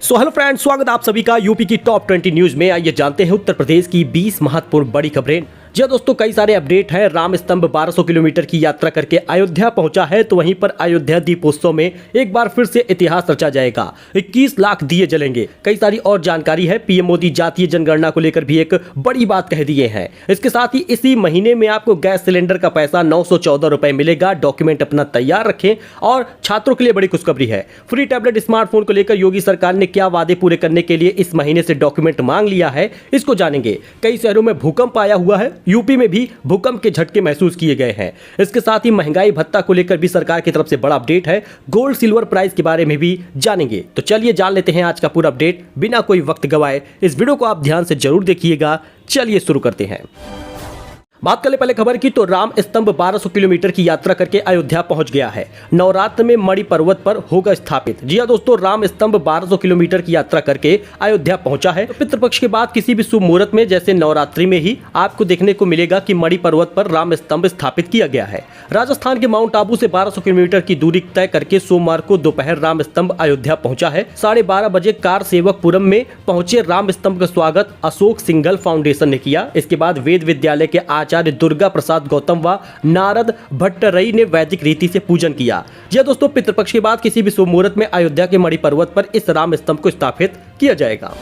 Hello friends, स्वागत आप सभी का यूपी की टॉप 20 न्यूज में। आइए जानते हैं उत्तर प्रदेश की 20 महत्वपूर्ण बड़ी खबरें। जी दोस्तों, कई सारे अपडेट हैं। राम स्तंभ 1200 किलोमीटर की यात्रा करके अयोध्या पहुंचा है, तो वहीं पर अयोध्या दीपोत्सव में एक बार फिर से इतिहास रचा जाएगा। 21 लाख दिए जलेंगे। कई सारी और जानकारी है। पीएम मोदी जातीय जनगणना को लेकर भी एक बड़ी बात कह दिए हैं। इसके साथ ही इसी महीने में आपको गैस सिलेंडर का पैसा 914 रुपए मिलेगा। डॉक्यूमेंट अपना तैयार रखें। और छात्रों के लिए बड़ी खुशखबरी है। फ्री टैबलेट स्मार्टफोन को लेकर योगी सरकार ने क्या वादे पूरे करने के लिए इस महीने से डॉक्यूमेंट मांग लिया है, इसको जानेंगे। कई शहरों में भूकंप आया हुआ है। यूपी में भी भूकंप के झटके महसूस किए गए हैं। इसके साथ ही महंगाई भत्ता को लेकर भी सरकार की तरफ से बड़ा अपडेट है। गोल्ड सिल्वर प्राइस के बारे में भी जानेंगे। तो चलिए जान लेते हैं आज का पूरा अपडेट बिना कोई वक्त गवाए। इस वीडियो को आप ध्यान से जरूर देखिएगा। चलिए शुरू करते हैं। बात करें पहले खबर की, तो राम स्तंभ 1200 किलोमीटर की यात्रा करके अयोध्या पहुंच गया है। नवरात्र में मणि पर्वत पर होगा स्थापित। जी हां दोस्तों, राम स्तंभ 1200 किलोमीटर की यात्रा करके अयोध्या पहुंचा है। तो पितृपक्ष के बाद किसी भी शुभ मुहूर्त में जैसे नवरात्रि में ही आपको देखने को मिलेगा कि मणि पर्वत पर राम स्तंभ स्थापित किया गया है। राजस्थान के माउंट आबू से 1200 किलोमीटर की दूरी तय करके सोमवार को दोपहर राम स्तंभ अयोध्या पहुंचा है। 12:30 बजे कार सेवकपुरम में पहुंचे राम स्तंभ का स्वागत अशोक सिंघल फाउंडेशन ने किया। इसके बाद वेद विद्यालय के आचार्य दुर्गा प्रसाद गौतम व नारद भट्टरई ने वैदिक रीति से पूजन किया। जी दोस्तों, पितृपक्ष के बाद किसी भी शुभ मुहूर्त में अयोध्या के मणि पर्वत पर इस राम स्तंभ को स्थापित किया जाएगा।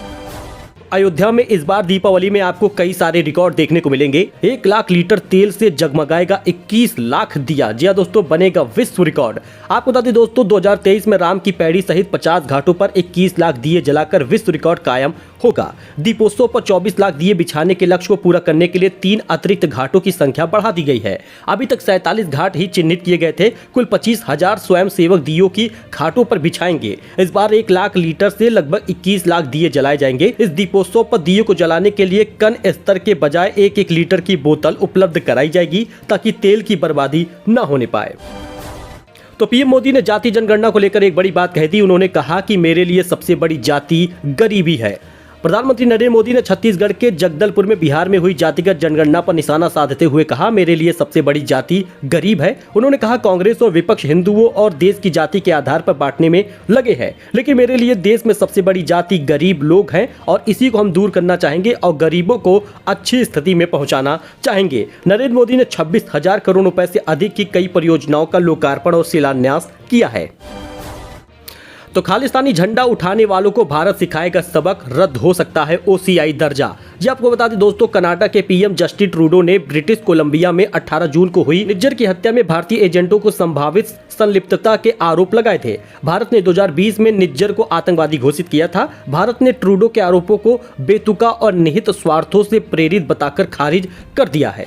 अयोध्या में इस बार दीपावली में आपको कई सारे रिकॉर्ड देखने को मिलेंगे। 1 लाख लीटर तेल से जगमगाएगा 21 लाख दिया। जी हां दोस्तों, बनेगा विश्व रिकॉर्ड। आपको बता दें दोस्तों, 2023 में राम की पैड़ी सहित 50 घाटों पर 21 लाख दिए जलाकर विश्व रिकॉर्ड कायम होगा। दीपोत्सव पर 24 लाख दिए बिछाने के लक्ष्य को पूरा करने के लिए 3 अतिरिक्त घाटों की संख्या बढ़ा दी गई है। अभी तक 47 घाट ही चिन्हित किए गए थे। कुल 25,000 स्वयं सेवक दियों की घाटों पर बिछाएंगे। इस बार 1 लाख लीटर से लगभग 21 लाख दिए जलाए जाएंगे। इस दीपोत्सव पर दियों को जलाने के लिए कन स्तर के बजाय 1-1 लीटर की बोतल उपलब्ध कराई जाएगी, ताकि तेल की बर्बादी न होने पाए। तो पीएम मोदी ने जाति जनगणना को लेकर एक बड़ी बात कह दी। उन्होंने कहा कि मेरे लिए सबसे बड़ी जाति गरीबी है। प्रधानमंत्री नरेंद्र मोदी ने छत्तीसगढ़ के जगदलपुर में बिहार में हुई जातिगत जनगणना पर निशाना साधते हुए कहा, मेरे लिए सबसे बड़ी जाति गरीब है। उन्होंने कहा, कांग्रेस और विपक्ष हिंदुओं और देश की जाति के आधार पर बांटने में लगे हैं, लेकिन मेरे लिए देश में सबसे बड़ी जाति गरीब लोग हैं और इसी को हम दूर करना चाहेंगे और गरीबों को अच्छी स्थिति में पहुंचाना चाहेंगे। नरेंद्र मोदी ने 26,000 करोड़ रुपए से अधिक की कई परियोजनाओं का लोकार्पण और शिलान्यास किया है। तो खालिस्तानी झंडा उठाने वालों को भारत सिखाएगा सबक, रद्द हो सकता है ओसीआई दर्जा। जी आपको बता दें दोस्तों, कर्नाटक के पीएम जस्टिन ट्रूडो ने ब्रिटिश कोलंबिया में 18 जून को हुई निज्जर की हत्या में भारतीय एजेंटों को संभावित संलिप्तता के आरोप लगाए थे। भारत ने 2020 में निज्जर को आतंकवादी घोषित किया था। भारत ने ट्रूडो के आरोपों को बेतुका और निहित स्वार्थों से प्रेरित बताकर खारिज कर दिया है।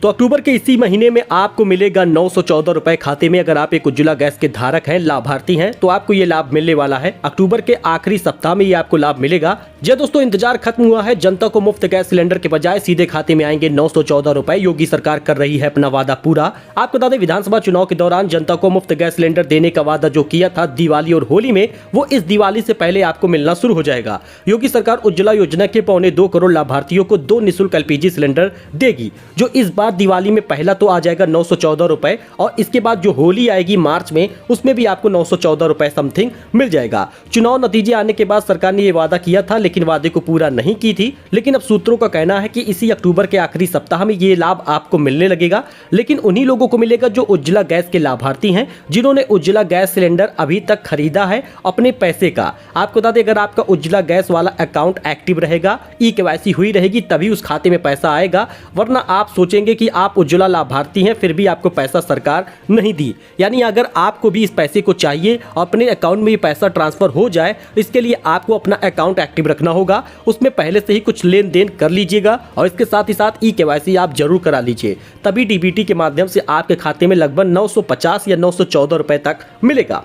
तो अक्टूबर के इसी महीने में आपको मिलेगा 914 रुपए खाते में। अगर आप एक उज्ज्वला गैस के धारक हैं, लाभार्थी हैं, तो आपको ये लाभ मिलने वाला है। अक्टूबर के आखिरी सप्ताह में ये आपको लाभ मिलेगा। जी दोस्तों, इंतजार खत्म हुआ है। जनता को मुफ्त गैस सिलेंडर के बजाय सीधे खाते में आएंगे 914 रुपए। योगी सरकार कर रही है अपना वादा पूरा। आपको बता दें, विधानसभा चुनाव के दौरान जनता को मुफ्त गैस सिलेंडर देने का वादा जो किया था दिवाली और होली में, वो इस दिवाली से पहले आपको मिलना शुरू हो जाएगा। योगी सरकार उज्ज्वला योजना के 2.25 करोड़ लाभार्थियों को 2 निःशुल्क एलपीजी सिलेंडर देगी, जो इस बार दिवाली में पहला तो आ जाएगा 914 रुपए, और इसके बाद जो होली आएगी मार्च में, उसमें भी आपको 914 रुपए समथिंग मिल जाएगा। चुनाव नतीजे आने के बाद सरकार ने यह वादा किया था, लेकिन वादे को पूरा नहीं की थी। लेकिन अब सूत्रों का कहना है कि इसी अक्टूबर के आखिरी सप्ताह में ये लाभ आपको मिलने लगेगा। लेकिन उन्हीं लोगों को मिलेगा जो उज्ज्वला गैस के लाभार्थी हैं, जिन्होंने उज्ज्वला गैस सिलेंडर अभी तक खरीदा है अपने पैसे का। आपको बता दें, अगर आपका उज्ज्वला गैस वाला अकाउंट एक्टिव रहेगा, ई-केवाईसी हुई रहेगी, तभी उस खाते में पैसा आएगा। वरना आप सोचेंगे कि आप उज्ज्वला लाभार्थी हैं, फिर भी आपको पैसा सरकार नहीं दी। यानी अगर आपको भी इस पैसे को चाहिए, अपने अकाउंट में ये पैसा ट्रांसफर हो जाए, इसके लिए आपको अपना अकाउंट एक्टिव रखना होगा। उसमें पहले से ही कुछ लेन देन कर लीजिएगा और इसके साथ ही साथ ई-केवाईसी आप जरूर करा लीजिए, तभी डीबीटी के माध्यम से आपके खाते में लगभग 950 या 914 रुपए तक मिलेगा।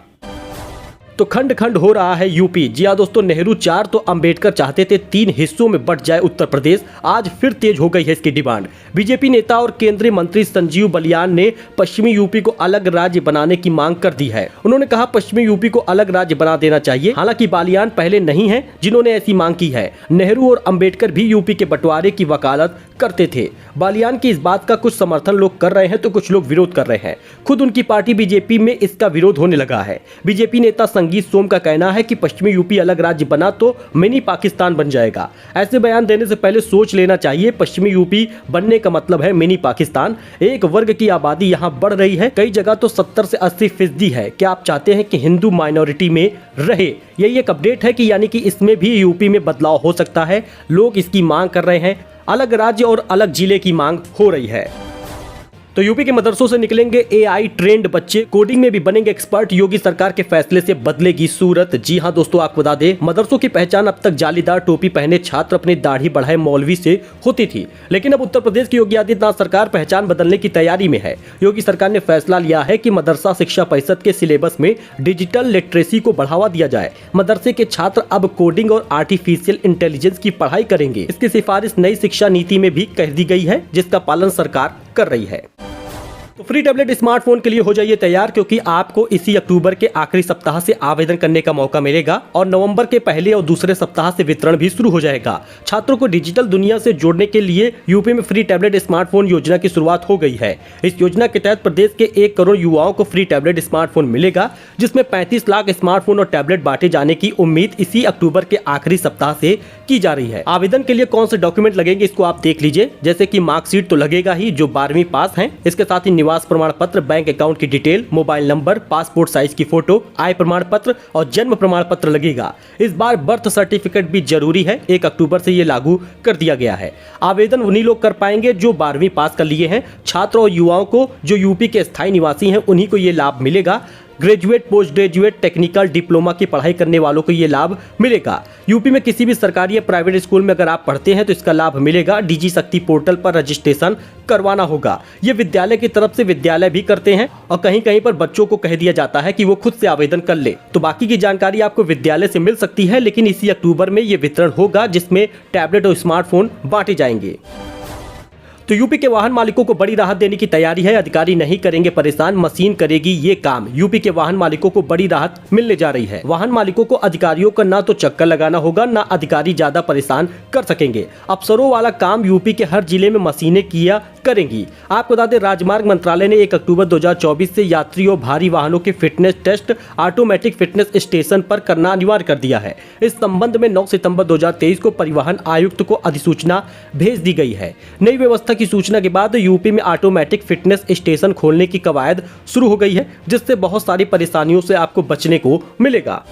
तो खंड खंड हो रहा है यूपी। जी हाँ दोस्तों, नेहरू 4 तो अंबेडकर चाहते थे 3 हिस्सों में बंट जाए उत्तर प्रदेश। आज फिर तेज हो गई है इसकी डिमांड। बीजेपी नेता और केंद्रीय मंत्री संजीव बलियान ने पश्चिमी यूपी को अलग राज्य बनाने की मांग कर दी है। उन्होंने कहा, पश्चिमी यूपी को अलग राज्य बना देना चाहिए। हालांकि बलियान पहले नहीं है जिन्होंने ऐसी मांग की है। नेहरू और अंबेडकर भी यूपी के बंटवारे की वकालत करते थे। बलियान की इस बात का कुछ समर्थन लोग कर रहे हैं तो कुछ लोग विरोध कर रहे हैं। खुद उनकी पार्टी बीजेपी में इसका विरोध होने लगा है। बीजेपी नेता संगीत सोम का कहना है कि पश्चिमी यूपी अलग राज्य बना तो मिनी पाकिस्तान बन जाएगा। ऐसे बयान देने से पहले सोच लेना चाहिए। पश्चिमी यूपी बनने का मतलब है मिनी पाकिस्तान। एक वर्ग की आबादी यहाँ बढ़ रही है, कई जगह तो 70 से 80% है। क्या आप चाहते हैं कि हिंदू माइनॉरिटी में रहे? यही एक अपडेट है कि यानी कि इसमें भी यूपी में बदलाव हो सकता है। लोग इसकी मांग कर रहे हैं, अलग राज्य और अलग जिले की मांग हो रही है। तो यूपी के मदरसों से निकलेंगे एआई ट्रेंड बच्चे, कोडिंग में भी बनेंगे एक्सपर्ट। योगी सरकार के फैसले से बदलेगी सूरत। जी हां दोस्तों, आपको बता दें मदरसों की पहचान अब तक जालीदार टोपी पहने छात्र अपनी दाढ़ी बढ़ाए मौलवी से होती थी, लेकिन अब उत्तर प्रदेश की योगी आदित्यनाथ सरकार पहचान बदलने की तैयारी में है। योगी सरकार ने फैसला लिया है कि मदरसा शिक्षा परिषद के सिलेबस में डिजिटल लिटरेसी को बढ़ावा दिया जाए। मदरसे के छात्र अब कोडिंग और आर्टिफिशियल इंटेलिजेंस की पढ़ाई करेंगे। इसकी सिफारिश नई शिक्षा नीति में भी कह दी गई है, जिसका पालन सरकार कर रही है। तो फ्री टैबलेट स्मार्टफोन के लिए हो जाइए तैयार, क्योंकि आपको इसी अक्टूबर के आखिरी सप्ताह से आवेदन करने का मौका मिलेगा और नवंबर के पहले और दूसरे सप्ताह से वितरण भी शुरू हो जाएगा। छात्रों को डिजिटल दुनिया से जोड़ने के लिए यूपी में फ्री टैबलेट स्मार्टफोन योजना की शुरुआत हो गई है। इस योजना के तहत प्रदेश के 1 करोड़ युवाओं को फ्री टैबलेट स्मार्टफोन मिलेगा, जिसमें 35 लाख स्मार्टफोन और टैबलेट बांटे जाने की उम्मीद इसी अक्टूबर के आखिरी सप्ताह से की जा रही है। आवेदन के लिए कौन से डॉक्यूमेंट लगेंगे इसको आप देख लीजिए। जैसे कि मार्कशीट तो लगेगा ही, जो 12वीं पास है। इसके साथ ही निवास प्रमाण पत्र, बैंक अकाउंट की detail, mobile number, passport size की फोटो, आय प्रमाण पत्र और जन्म प्रमाण पत्र लगेगा। इस बार बर्थ सर्टिफिकेट भी जरूरी है। 1 अक्टूबर से ये लागू कर दिया गया है। आवेदन उन्हीं लोग कर पाएंगे जो 12वीं पास कर लिए हैं। छात्र और युवाओं को जो यूपी के स्थायी निवासी हैं उन्हीं को ये लाभ मिलेगा। Graduate, post graduate, technical, diploma की पढ़ाई करने वालों को ये लाभ मिलेगा। यूपी में किसी भी सरकारी या प्राइवेट स्कूल में अगर आप पढ़ते हैं तो इसका लाभ मिलेगा। डीजी शक्ति पोर्टल पर रजिस्ट्रेशन करवाना होगा। ये विद्यालय की तरफ से विद्यालय भी करते हैं और कहीं कहीं पर बच्चों को कह दिया जाता है कि वो खुद से आवेदन कर ले। तो बाकी की जानकारी आपको विद्यालय से मिल सकती है, लेकिन इसी अक्टूबर में ये वितरण होगा, जिसमें टैबलेट और स्मार्टफोन बांटे जाएंगे। तो यूपी के वाहन मालिकों को बड़ी राहत देने की तैयारी है। अधिकारी नहीं करेंगे परेशान, मशीन करेगी ये काम। यूपी के वाहन मालिकों को बड़ी राहत मिलने जा रही है। वाहन मालिकों को अधिकारियों का ना तो चक्कर लगाना होगा, ना अधिकारी ज्यादा परेशान कर सकेंगे। अफसरों वाला काम यूपी के हर जिले में मशीनें किया करेंगी। आपको बता दें राजमार्ग मंत्रालय ने 1 अक्टूबर 2024 से यात्री और भारी वाहनों के fitness test automatic fitness station पर करना अनिवार्य कर दिया है। इस संबंध में 9 सितंबर 2023 को परिवहन आयुक्त को अधिसूचना भेज दी गई है। नई व्यवस्था की सूचना के बाद यूपी में ऑटोमेटिक फिटनेस स्टेशन खोलने की कवायद शुरू हो गई है, जिससे बहुत सारी परेशानियों से आपको बचने को मिलेगा।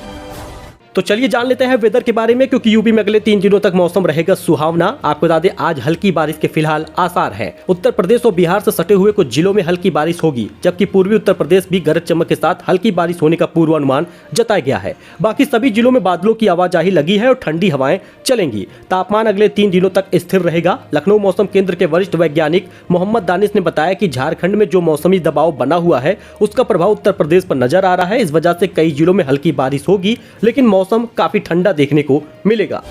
तो चलिए जान लेते हैं वेदर के बारे में, क्योंकि यूपी में अगले 3 दिनों तक मौसम रहेगा सुहावना। आपको बता दें आज हल्की बारिश के फिलहाल आसार हैं। उत्तर प्रदेश और बिहार से सटे हुए कुछ जिलों में हल्की बारिश होगी, जबकि पूर्वी उत्तर प्रदेश भी गरज चमक के साथ हल्की बारिश होने का पूर्वानुमान जताया गया है। बाकी सभी जिलों में बादलों की आवाजाही लगी है और ठंडी हवाएं चलेंगी। तापमान अगले 3 दिनों तक स्थिर रहेगा। लखनऊ मौसम केंद्र के वरिष्ठ वैज्ञानिक मोहम्मद दानिश ने बताया कि झारखंड में जो मौसमी दबाव बना हुआ है उसका प्रभाव उत्तर प्रदेश पर नजर आ रहा है। इस वजह से कई जिलों में हल्की बारिश होगी, लेकिन मौसम काफी ठंडा देखने को मिलेगा।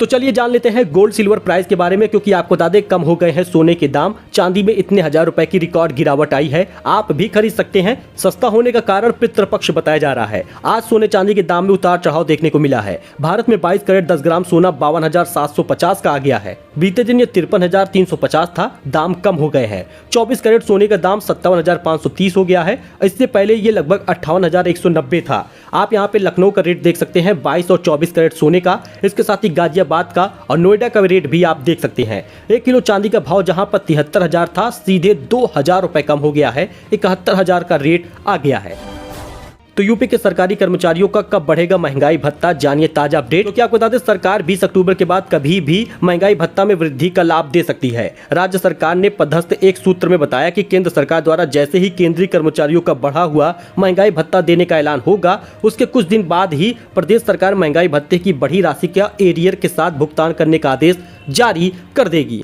तो चलिए जान लेते हैं गोल्ड सिल्वर प्राइस के बारे में, क्योंकि आपको बता दें कम हो गए हैं सोने के दाम। चांदी में इतने 1000 रुपए की रिकॉर्ड गिरावट आई है। आप भी खरीद सकते हैं। सस्ता होने का कारण पितृपक्ष बताया जा रहा है। आज सोने चांदी के दाम में उतार चढ़ाव देखने को मिला है। भारत में 22 कैरेट 10 ग्राम सोना 52,750 का आ गया है। बीते दिन ये 53,350 था। दाम कम हो गए हैं। 24 कैरेट सोने का दाम 57,530 हो गया है। इससे पहले ये लगभग 58,190 था। आप यहाँ पे लखनऊ का रेट देख सकते हैं 22 और 24 कैरेट सोने का। इसके साथ ही गाजियाबाद का और नोएडा का रेट भी आप देख सकते हैं। 1 किलो चांदी का भाव जहां पर 73,000 था, सीधे 2,000 रुपए कम हो गया है। 71,000 का रेट आ गया है। तो यूपी के सरकारी कर्मचारियों का कब बढ़ेगा महंगाई भत्ता, जानिए ताजा अपडेट। तो क्या आपको बता दें सरकार 20 अक्टूबर के बाद कभी भी महंगाई भत्ता में वृद्धि का लाभ दे सकती है। राज्य सरकार ने पदस्थ एक सूत्र में बताया कि केंद्र सरकार द्वारा जैसे ही केंद्रीय कर्मचारियों का बढ़ा हुआ महंगाई भत्ता देने का ऐलान होगा, उसके कुछ दिन बाद ही प्रदेश सरकार महंगाई भत्ते की बढ़ी राशि का एरियर के साथ भुगतान करने का आदेश जारी कर देगी।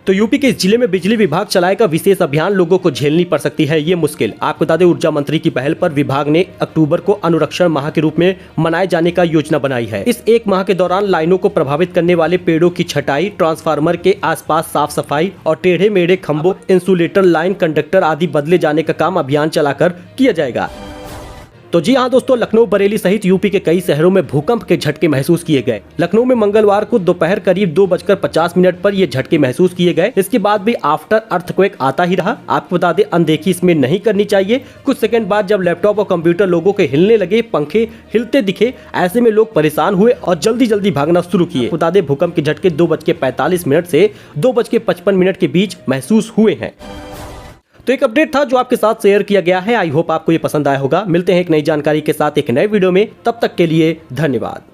तो यूपी के इस जिले में बिजली विभाग चलाएगा विशेष अभियान। लोगों को झेलनी पड़ सकती है ये मुश्किल। आपको बता दें ऊर्जा मंत्री की पहल पर विभाग ने अक्टूबर को अनुरक्षण माह के रूप में मनाए जाने का योजना बनाई है। इस 1 माह के दौरान लाइनों को प्रभावित करने वाले पेड़ों की छटाई, ट्रांसफार्मर के आसपास साफ सफाई और टेढ़े मेढ़े खंभों, इंसुलेटर लाइन, कंडक्टर आदि बदले जाने का काम अभियान चलाकर किया जाएगा। तो जी हाँ दोस्तों, लखनऊ, बरेली सहित यूपी के कई शहरों में भूकंप के झटके महसूस किए गए। लखनऊ में मंगलवार को दोपहर करीब 2:50 पर ये झटके महसूस किए गए। इसके बाद भी आफ्टर अर्थक्वेक आता ही रहा। आपको बता दें, अनदेखी इसमें नहीं करनी चाहिए। कुछ सेकंड बाद जब लैपटॉप और कंप्यूटर लोगों के हिलने लगे, पंखे हिलते दिखे, ऐसे में लोग परेशान हुए और जल्दी जल्दी भागना शुरू किए। बता दें, भूकंप के झटके 2:45 से 2:55 के बीच महसूस हुए हैं। तो एक अपडेट था जो आपके साथ शेयर किया गया है। आई होप आपको ये पसंद आया होगा। मिलते हैं एक नई जानकारी के साथ एक नए वीडियो में। तब तक के लिए धन्यवाद।